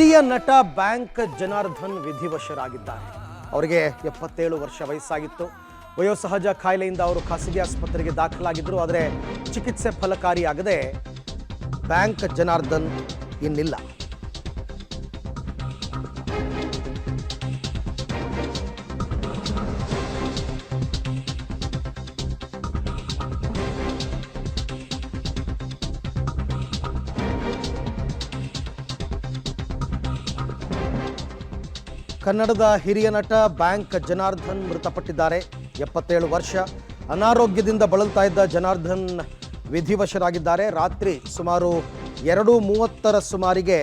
ಹಿರಿಯ ನಟ ಬ್ಯಾಂಕ್ ಜನಾರ್ದನ್ ವಿಧಿವಶರಾಗಿದ್ದಾರೆ. ಅವರಿಗೆ 77 ವರ್ಷ ವಯಸ್ಸಾಗಿತ್ತು. ವಯೋಸಹಜ ಕಾಯಿಲೆಯಿಂದ ಅವರು ಖಾಸಗಿ ಆಸ್ಪತ್ರೆಗೆ ದಾಖಲಾಗಿದ್ದರು. ಆದರೆ ಚಿಕಿತ್ಸೆ ಫಲಕಾರಿಯಾಗದೆ ಬ್ಯಾಂಕ್ ಜನಾರ್ದನ್ ಇನ್ನಿಲ್ಲ. ಕನ್ನಡದ ಹಿರಿಯ ನಟ ಬ್ಯಾಂಕ್ ಜನಾರ್ದನ್ ಮೃತಪಟ್ಟಿದ್ದಾರೆ. 77 ವರ್ಷ. ಅನಾರೋಗ್ಯದಿಂದ ಬಳಲ್ತಾ ಇದ್ದ ಜನಾರ್ದನ್ ವಿಧಿವಶರಾಗಿದ್ದಾರೆ. ರಾತ್ರಿ ಸುಮಾರು 2:30 ಸುಮಾರಿಗೆ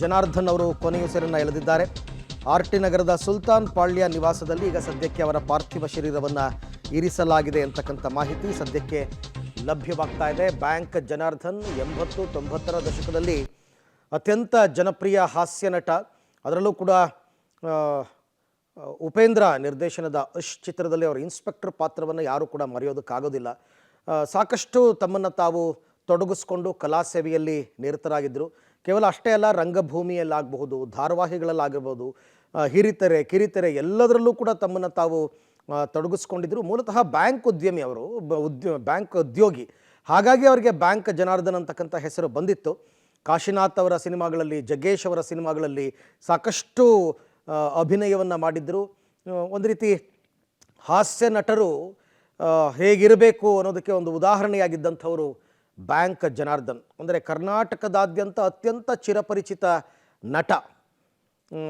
ಜನಾರ್ದನ್ ಅವರು ಕೊನೆಯುಸಿರನ್ನು ಎಳೆದಿದ್ದಾರೆ. ಆರ್ಟಿ ನಗರದ ಸುಲ್ತಾನ್ ಪಾಳ್ಯ ನಿವಾಸದಲ್ಲಿ ಈಗ ಸದ್ಯಕ್ಕೆ ಅವರ ಪಾರ್ಥಿವ ಶರೀರವನ್ನು ಇರಿಸಲಾಗಿದೆ ಅಂತಕ್ಕಂಥ ಮಾಹಿತಿ ಸದ್ಯಕ್ಕೆ ಲಭ್ಯವಾಗ್ತಾ ಇದೆ. ಬ್ಯಾಂಕ್ ಜನಾರ್ದನ್ 80-90ರ ದಶಕದಲ್ಲಿ ಅತ್ಯಂತ ಜನಪ್ರಿಯ ಹಾಸ್ಯ ನಟ. ಅದರಲ್ಲೂ ಕೂಡ ಉಪೇಂದ್ರ ನಿರ್ದೇಶನದ ಅಶ್ ಚಿತ್ರದಲ್ಲಿ ಅವರ ಇನ್ಸ್ಪೆಕ್ಟರ್ ಪಾತ್ರವನ್ನು ಯಾರೂ ಕೂಡ ಮರೆಯೋದಕ್ಕಾಗೋದಿಲ್ಲ. ಸಾಕಷ್ಟು ತಮ್ಮನ್ನು ತಾವು ತೊಡಗಿಸ್ಕೊಂಡು ಕಲಾ ಸೇವೆಯಲ್ಲಿ ನಿರತರಾಗಿದ್ದರು. ಕೇವಲ ಅಷ್ಟೇ ಅಲ್ಲ, ರಂಗಭೂಮಿಯಲ್ಲಾಗಬಹುದು, ಧಾರಾವಾಹಿಗಳಲ್ಲಾಗಿರ್ಬೋದು, ಹಿರಿತೆರೆ ಕಿರಿತೆರೆ ಎಲ್ಲದರಲ್ಲೂ ಕೂಡ ತಮ್ಮನ್ನು ತಾವು ತೊಡಗಿಸ್ಕೊಂಡಿದ್ದರು. ಮೂಲತಃ ಬ್ಯಾಂಕ್ ಉದ್ಯಮಿ ಅವರು, ಬ್ಯಾಂಕ್ ಉದ್ಯೋಗಿ. ಹಾಗಾಗಿ ಅವರಿಗೆ ಬ್ಯಾಂಕ್ ಜನಾರ್ದನ್ ಅಂತಕ್ಕಂಥ ಹೆಸರು ಬಂದಿತ್ತು. ಕಾಶಿನಾಥ್ ಅವರ ಸಿನಿಮಾಗಳಲ್ಲಿ, ಜಗ್ಗೇಶ್ ಅವರ ಸಿನಿಮಾಗಳಲ್ಲಿ ಸಾಕಷ್ಟು ಅಭಿನಯವನ್ನು ಮಾಡಿದ್ದರು. ಒಂದು ರೀತಿ ಹಾಸ್ಯ ನಟರು ಹೇಗಿರಬೇಕು ಅನ್ನೋದಕ್ಕೆ ಒಂದು ಉದಾಹರಣೆಯಾಗಿದ್ದಂಥವರು ಬ್ಯಾಂಕ್ ಜನಾರ್ದನ್. ಅಂದರೆ ಕರ್ನಾಟಕದಾದ್ಯಂತ ಅತ್ಯಂತ ಚಿರಪರಿಚಿತ ನಟ.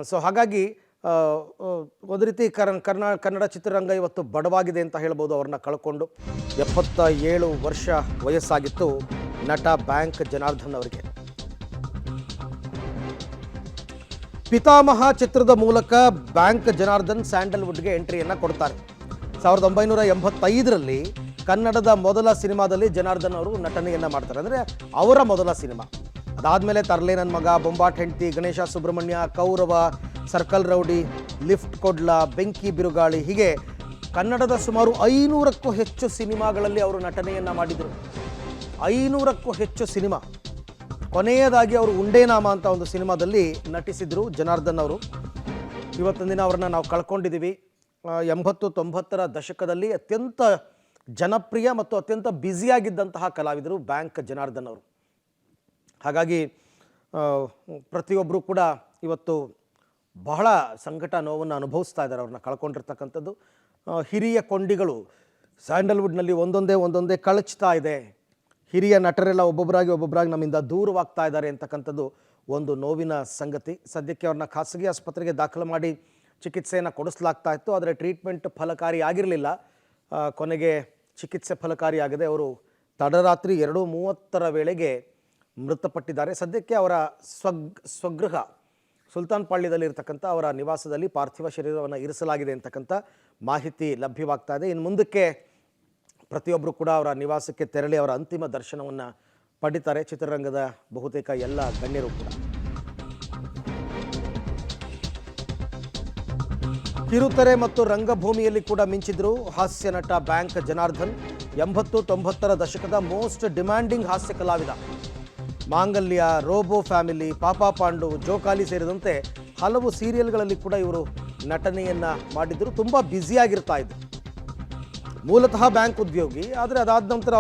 ಸೊ ಹಾಗಾಗಿ ಒಂದು ರೀತಿ ಕನ್ನಡ ಚಿತ್ರರಂಗ ಇವತ್ತು ಬಡವಾಗಿದೆ ಅಂತ ಹೇಳ್ಬೋದು. ಅವ್ರನ್ನ ಕಳ್ಕೊಂಡು 77 ವರ್ಷ ವಯಸ್ಸಾಗಿತ್ತು ನಟ ಬ್ಯಾಂಕ್ ಜನಾರ್ದನ್ ಅವರಿಗೆ. ಪಿತಾಮಹ ಚಿತ್ರದ ಮೂಲಕ ಬ್ಯಾಂಕ್ ಜನಾರ್ದನ್ ಸ್ಯಾಂಡಲ್ವುಡ್ಗೆ ಎಂಟ್ರಿಯನ್ನು ಕೊಡ್ತಾರೆ. 1985ರಲ್ಲಿ ಕನ್ನಡದ ಮೊದಲ ಸಿನಿಮಾದಲ್ಲಿ ಜನಾರ್ದನ್ ಅವರು ನಟನೆಯನ್ನು ಮಾಡ್ತಾರೆ. ಅಂದರೆ ಅವರ ಮೊದಲ ಸಿನಿಮಾ. ಅದಾದಮೇಲೆ ತರ್ಲೆ ನನ್ನ Maga, Bombat Hendathi, Ganesha Subramanya, Kaurava, circle rowdy, lift Kodla, Benki Birugali, ಹೀಗೆ ಕನ್ನಡದ ಸುಮಾರು 500ಕ್ಕೂ ಹೆಚ್ಚು ಸಿನಿಮಾಗಳಲ್ಲಿ ಅವರು ನಟನೆಯನ್ನು ಮಾಡಿದರು. 500ಕ್ಕೂ ಹೆಚ್ಚು ಸಿನಿಮಾ. ಕೊನೆಯದಾಗಿ ಅವರು ಉಂಡೇನಾಮ ಅಂತ ಒಂದು ಸಿನಿಮಾದಲ್ಲಿ ನಟಿಸಿದರು ಜನಾರ್ದನ್ ಅವರು. ಇವತ್ತೊಂದು ದಿನ ಅವ್ರನ್ನ ನಾವು ಕಳ್ಕೊಂಡಿದ್ದೀವಿ. 80-90ರ ದಶಕದಲ್ಲಿ ಅತ್ಯಂತ ಜನಪ್ರಿಯ ಮತ್ತು ಅತ್ಯಂತ ಬ್ಯುಸಿಯಾಗಿದ್ದಂತಹ ಕಲಾವಿದರು ಬ್ಯಾಂಕ್ ಜನಾರ್ದನ್ ಅವರು. ಹಾಗಾಗಿ ಪ್ರತಿಯೊಬ್ಬರು ಕೂಡ ಇವತ್ತು ಬಹಳ ಸಂಕಟ ನೋವನ್ನು ಅನುಭವಿಸ್ತಾ ಇದ್ದಾರೆ ಅವ್ರನ್ನ ಕಳ್ಕೊಂಡಿರ್ತಕ್ಕಂಥದ್ದು. ಹಿರಿಯ ಕೊಂಡಿಗಳು ಸ್ಯಾಂಡಲ್ವುಡ್ನಲ್ಲಿ ಒಂದೊಂದೇ ಕಳಚ್ತಾ ಇದೆ. ಹಿರಿಯ ನಟರೆಲ್ಲ ಒಬ್ಬೊಬ್ಬರಾಗಿ ನಮ್ಮಿಂದ ದೂರವಾಗ್ತಾ ಇದ್ದಾರೆ ಅಂತಕ್ಕಂಥದ್ದು ಒಂದು ನೋವಿನ ಸಂಗತಿ. ಸದ್ಯಕ್ಕೆ ಅವ್ರನ್ನ ಖಾಸಗಿ ಆಸ್ಪತ್ರೆಗೆ ದಾಖಲು ಮಾಡಿ ಚಿಕಿತ್ಸೆಯನ್ನು ಕೊಡಿಸಲಾಗ್ತಾ ಇತ್ತು. ಆದರೆ ಟ್ರೀಟ್ಮೆಂಟ್ ಫಲಕಾರಿ ಆಗಿರಲಿಲ್ಲ. ಕೊನೆಗೆ ಚಿಕಿತ್ಸೆ ಫಲಕಾರಿಯಾಗದೆ ಅವರು ತಡರಾತ್ರಿ 2:30ರ ವೇಳೆಗೆ ಮೃತಪಟ್ಟಿದ್ದಾರೆ. ಸದ್ಯಕ್ಕೆ ಅವರ ಸ್ವಗೃಹ ಸುಲ್ತಾನ್ ಪಾಳ್ಯದಲ್ಲಿರ್ತಕ್ಕಂಥ ಅವರ ನಿವಾಸದಲ್ಲಿ ಪಾರ್ಥಿವ ಶರೀರವನ್ನು ಇರಿಸಲಾಗಿದೆ ಅಂತಕ್ಕಂಥ ಮಾಹಿತಿ ಲಭ್ಯವಾಗ್ತಾ ಇದೆ. ಇನ್ನು ಮುಂದಕ್ಕೆ ಪ್ರತಿಯೊಬ್ಬರು ಕೂಡ ಅವರ ನಿವಾಸಕ್ಕೆ ತೆರಳಿ ಅವರ ಅಂತಿಮ ದರ್ಶನವನ್ನು ಪಡಿತಾರೆ. ಚಿತ್ರರಂಗದ ಬಹುತೇಕ ಎಲ್ಲ ಗಣ್ಯರು ಕೂಡ. ಕಿರುತೆರೆ ಮತ್ತು ರಂಗಭೂಮಿಯಲ್ಲಿ ಕೂಡ ಮಿಂಚಿದ್ರು ಹಾಸ್ಯ ನಟ ಬ್ಯಾಂಕ್ ಜನಾರ್ದನ್. 80-90ರ ದಶಕದ ಮೋಸ್ಟ್ ಡಿಮ್ಯಾಂಡಿಂಗ್ ಹಾಸ್ಯ ಕಲಾವಿದ. ಮಾಂಗಲ್ಯ, ರೋಬೋ ಫ್ಯಾಮಿಲಿ, ಪಾಪಾ ಪಾಂಡು, ಜೋಕಾಲಿ ಸೇರಿದಂತೆ ಹಲವು ಸೀರಿಯಲ್ಗಳಲ್ಲಿ ಕೂಡ ಇವರು ನಟನೆಯನ್ನು ಮಾಡಿದ್ರು. ತುಂಬ ಬ್ಯುಸಿಯಾಗಿರ್ತಾ ಇದ್ರು. ಮೂಲತಃ ಬ್ಯಾಂಕ್ ಉದ್ಯೋಗಿ. ಆದರೆ ಅದಾದ ನಂತರ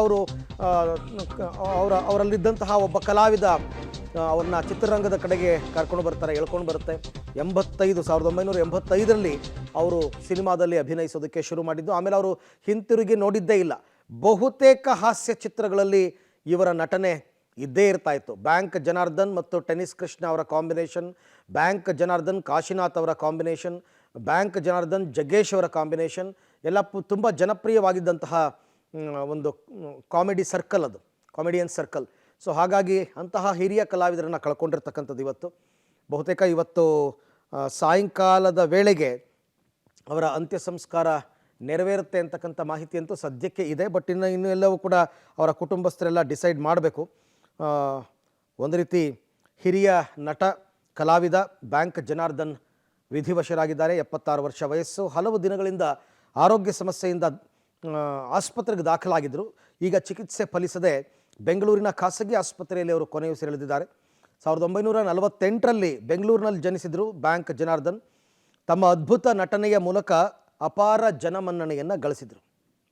ಅವರಲ್ಲಿದ್ದಂತಹ ಒಬ್ಬ ಕಲಾವಿದ ಅವ್ರನ್ನ ಚಿತ್ರರಂಗದ ಕಡೆಗೆ ಕರ್ಕೊಂಡು ಬರ್ತಾರೆ, ಎಳ್ಕೊಂಡು ಬರುತ್ತೆ. 1985ರಲ್ಲಿ ಅವರು ಸಿನಿಮಾದಲ್ಲಿ ಅಭಿನಯಿಸೋದಕ್ಕೆ ಶುರು ಮಾಡಿದ್ದು. ಆಮೇಲೆ ಅವರು ಹಿಂತಿರುಗಿ ನೋಡಿದ್ದೇ ಇಲ್ಲ. ಬಹುತೇಕ ಹಾಸ್ಯ ಚಿತ್ರಗಳಲ್ಲಿ ಇವರ ನಟನೆ ಇದ್ದೇ ಇರ್ತಾ ಇತ್ತು. ಬ್ಯಾಂಕ್ ಜನಾರ್ದನ್ ಮತ್ತು ಟೆನಿಸ್ ಕೃಷ್ಣ ಅವರ ಕಾಂಬಿನೇಷನ್, ಬ್ಯಾಂಕ್ ಜನಾರ್ದನ್ ಕಾಶಿನಾಥ್ ಅವರ ಕಾಂಬಿನೇಷನ್, ಬ್ಯಾಂಕ್ ಜನಾರ್ದನ್ ಜಗ್ಗೇಶ್ ಅವರ ಕಾಂಬಿನೇಷನ್ ಎಲ್ಲ ತುಂಬ ಜನಪ್ರಿಯವಾಗಿದ್ದಂತಹ ಒಂದು ಕಾಮಿಡಿ ಸರ್ಕಲ್, ಅದು ಕಾಮಿಡಿಯನ್ ಸರ್ಕಲ್. ಸೊ ಹಾಗಾಗಿ ಅಂತಹ ಹಿರಿಯ ಕಲಾವಿದರನ್ನು ಕಳ್ಕೊಂಡಿರ್ತಕ್ಕಂಥದ್ದು ಇವತ್ತು. ಬಹುತೇಕ ಇವತ್ತು ಸಾಯಂಕಾಲದ ವೇಳೆಗೆ ಅವರ ಅಂತ್ಯ ಸಂಸ್ಕಾರ ನೆರವೇರುತ್ತೆ ಅಂತಕ್ಕಂಥ ಮಾಹಿತಿ ಅಂತೂ ಸದ್ಯಕ್ಕೆ ಇದೆ. ಬಟ್ ಇನ್ನು ಎಲ್ಲವೂ ಕೂಡ ಅವರ ಕುಟುಂಬಸ್ಥರೆಲ್ಲ ಡಿಸೈಡ್ ಮಾಡಬೇಕು. ಒಂದು ರೀತಿ ಹಿರಿಯ ನಟ ಕಲಾವಿದ ಬ್ಯಾಂಕ್ ಜನಾರ್ದನ್ ವಿಧಿವಶರಾಗಿದ್ದಾರೆ. 76 ವರ್ಷ ವಯಸ್ಸು. ಹಲವು ದಿನಗಳಿಂದ ಆರೋಗ್ಯ ಸಮಸ್ಯೆಯಿಂದ ಆಸ್ಪತ್ರೆಗೆ ದಾಖಲಾಗಿದ್ದರು. ಈಗ ಚಿಕಿತ್ಸೆ ಫಲಿಸದೆ ಬೆಂಗಳೂರಿನ ಖಾಸಗಿ ಆಸ್ಪತ್ರೆಯಲ್ಲಿ ಅವರು ಕೊನೆಯುಸಿರೆಳೆದಿದ್ದಾರೆ. 1948ರಲ್ಲಿ ಬೆಂಗಳೂರಿನಲ್ಲಿ ಜನಿಸಿದರು ಬ್ಯಾಂಕ್ ಜನಾರ್ದನ್. ತಮ್ಮ ಅದ್ಭುತ ನಟನೆಯ ಮೂಲಕ ಅಪಾರ ಜನಮನ್ನಣೆಯನ್ನು ಗಳಿಸಿದರು.